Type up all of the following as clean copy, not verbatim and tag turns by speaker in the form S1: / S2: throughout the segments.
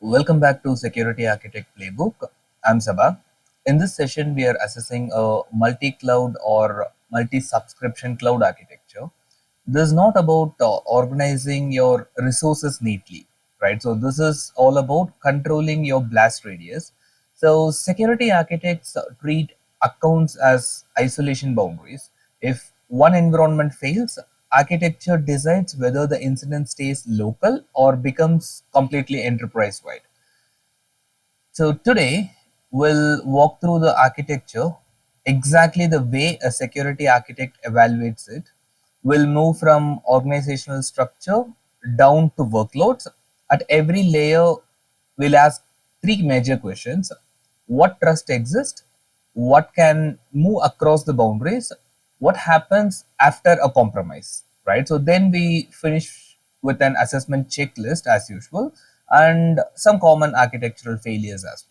S1: Welcome back to Security Architect Playbook. I'm Sabah. In this session, we are assessing a multi-cloud or multi-subscription cloud architecture. This is not about organizing your resources neatly, right? So this is all about controlling your blast radius. So security architects treat accounts as isolation boundaries. If one environment fails, architecture decides whether the incident stays local or becomes completely enterprise wide. So today we'll walk through the architecture exactly the way a security architect evaluates it. We'll move from organizational structure down to workloads. At every layer, we'll ask three major questions. What trust exists? What can move across the boundaries? What happens after a compromise, right? So then we finish with an assessment checklist as usual and some common architectural failures as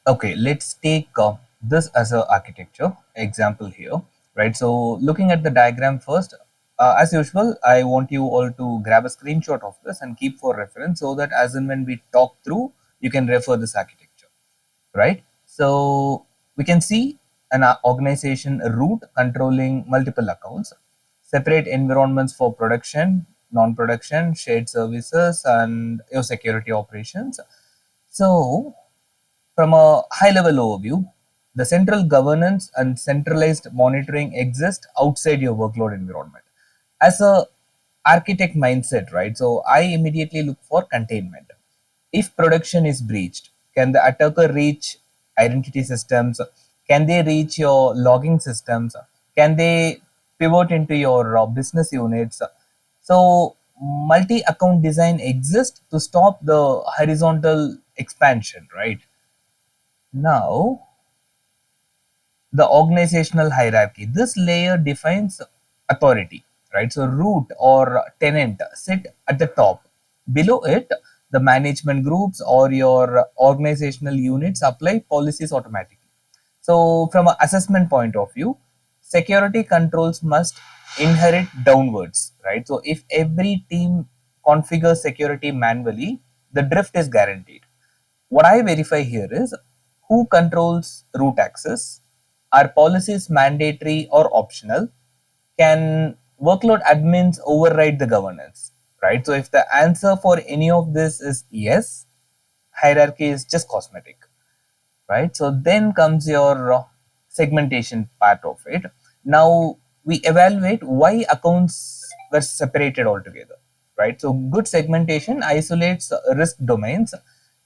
S1: well. Okay, let's take this as a architecture example here, right? So looking at the diagram first, as usual, I want you all to grab a screenshot of this and keep for reference so that as and when we talk through, you can refer this architecture, right? So we can see an organization root controlling multiple accounts, separate environments for production, non-production, shared services, and your security operations. So from a high-level overview, the central governance and centralized monitoring exist outside your workload environment. As a architect mindset, right? So I immediately look for containment. If production is breached, can the attacker reach identity systems? Can they reach your logging systems? Can they pivot into your business units? So multi-account design exists to stop the horizontal expansion, right? Now, the organizational hierarchy. This layer defines authority, right? So root or tenant sit at the top. Below it, the management groups or your organizational units apply policies automatically. So from an assessment point of view, security controls must inherit downwards, right? So if every team configures security manually, the drift is guaranteed. What I verify here is who controls root access, are policies mandatory or optional, can workload admins override the governance, right? So if the answer for any of this is yes, hierarchy is just cosmetic, right? So then comes your segmentation part of it. Now we evaluate why accounts were separated altogether, right? So good segmentation isolates risk domains.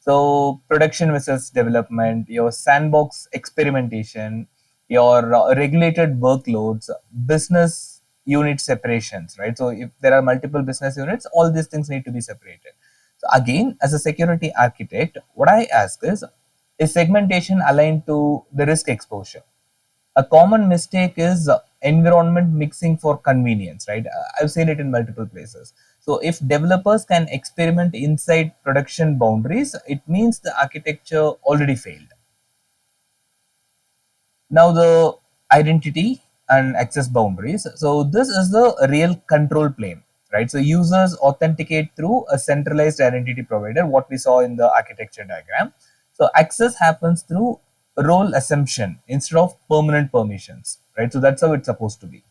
S1: So production versus development, your sandbox experimentation, your regulated workloads, business unit separations, right? So if there are multiple business units, all these things need to be separated. So again, as a security architect, what I ask is segmentation aligned to the risk exposure? A common mistake is environment mixing for convenience, right? I've seen it in multiple places. So if developers can experiment inside production boundaries, it means the architecture already failed. Now the identity and access boundaries. So this is the real control plane, right? So users authenticate through a centralized identity provider, what we saw in the architecture diagram. So access happens through role assumption instead of permanent permissions, right? So that's how it's supposed to be.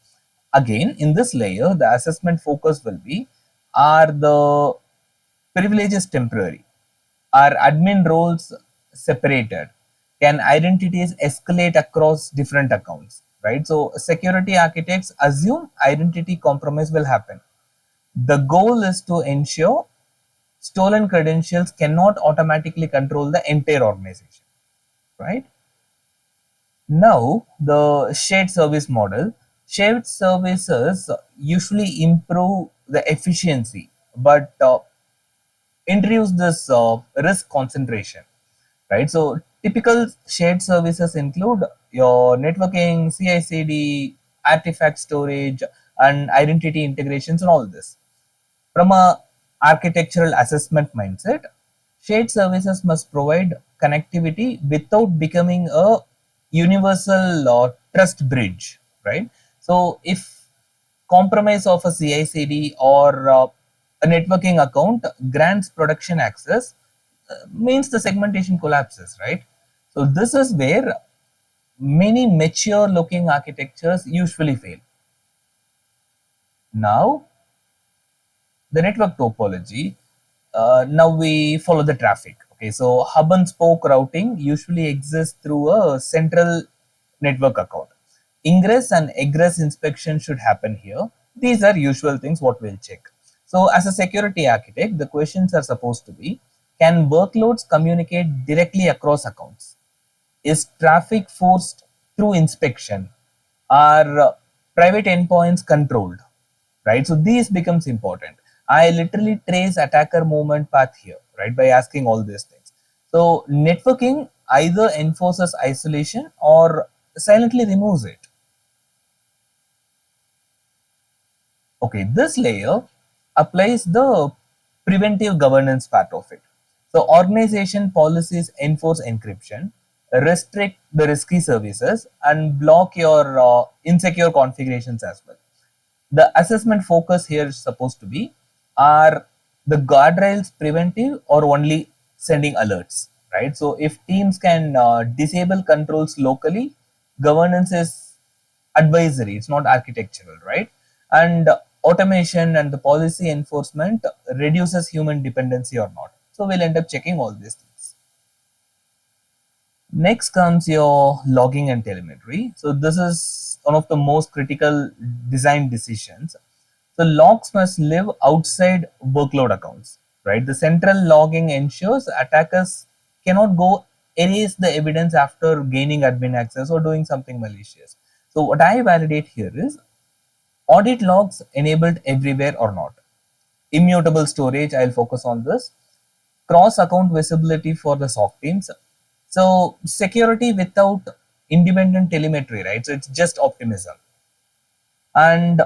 S1: Again, in this layer, the assessment focus will be, are the privileges temporary? Are admin roles separated? Can identities escalate across different accounts? Right? So security architects assume identity compromise will happen. The goal is to ensure stolen credentials cannot automatically control the entire organization. Right? Now, the shared service model. Shared services usually improve the efficiency, but introduce this risk concentration, right? So typical shared services include your networking, CI/CD, artifact storage, and identity integrations, and all this. From a architectural assessment mindset, shared services must provide connectivity without becoming a universal trust bridge, right? So if compromise of a CI/CD or a networking account grants production access, means the segmentation collapses, right? So this is where many mature looking architectures usually fail. Now, the network topology, now we follow the traffic. Okay, so hub and spoke routing usually exists through a central network account. Ingress and egress inspection should happen here. These are usual things what we'll check. So as a security architect, the questions are supposed to be, can workloads communicate directly across accounts? Is traffic forced through inspection? Are private endpoints controlled? Right? So these becomes important. I literally trace attacker movement path here, right, by asking all these things. So networking either enforces isolation or silently removes it. Okay, this layer applies the preventive governance part of it. So organization policies enforce encryption, restrict the risky services, and block your insecure configurations as well. The assessment focus here is supposed to be, are the guardrails preventive or only sending alerts, right? So if teams can disable controls locally, governance is advisory, it's not architectural, right? And automation and the policy enforcement reduces human dependency or not. So we'll end up checking all these things. Next comes your logging and telemetry. So this is one of the most critical design decisions. So logs must live outside workload accounts, right? The central logging ensures attackers cannot go erase the evidence after gaining admin access or doing something malicious. So what I validate here is audit logs enabled everywhere or not. Immutable storage, I'll focus on this. Cross account visibility for the SOC teams. So security without independent telemetry, right? So it's just optimism. And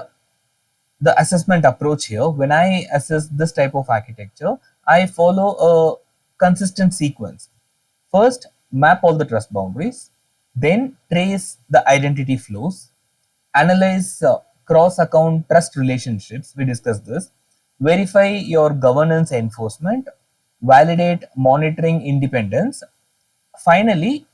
S1: the assessment approach here, when I assess this type of architecture, I follow a consistent sequence. First, map all the trust boundaries, then trace the identity flows, analyze cross-account trust relationships, we discussed this, verify your governance enforcement, validate monitoring independence, finally,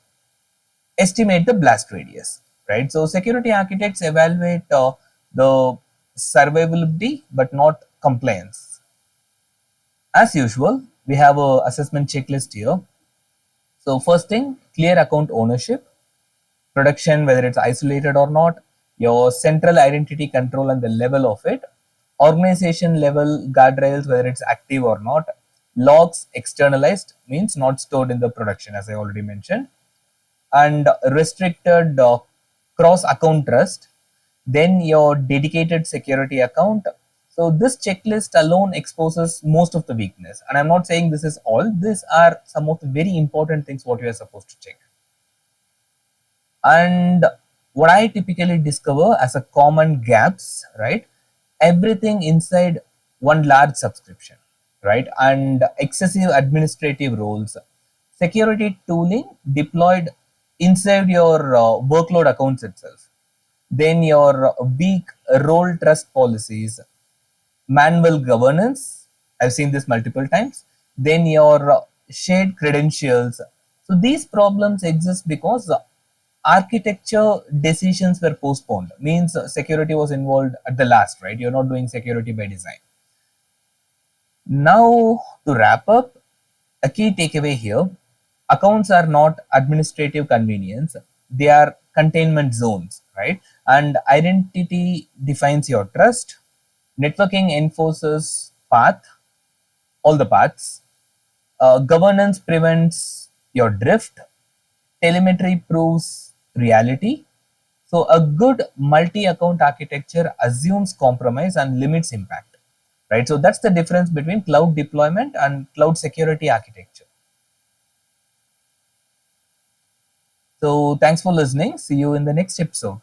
S1: estimate the blast radius, right? So security architects evaluate the survivability but not compliance. As usual, we have a assessment checklist here. So first thing, clear account ownership, production, whether it's isolated or not, your central identity control and the level of it, organization level guardrails, whether it's active or not, logs externalized, means not stored in the production as I already mentioned, and restricted cross account trust, then your dedicated security account. So this checklist alone exposes most of the weakness, and I'm not saying this is all. These are some of the very important things what you are supposed to check. And what I typically discover as a common gaps, right? Everything inside one large subscription, right? And excessive administrative roles, security tooling deployed inside your workload accounts itself, then your weak role trust policies, manual governance, I've seen this multiple times, then your shared credentials. So these problems exist because architecture decisions were postponed, means security was involved at the last, right? You're not doing security by design. Now to wrap up, a key takeaway here, accounts are not administrative convenience, they are containment zones, right? And identity defines your trust, networking enforces path, all the paths, governance prevents your drift, telemetry proves reality. So a good multi-account architecture assumes compromise and limits impact, right? So that's the difference between cloud deployment and cloud security architecture. So thanks for listening. See you in the next episode.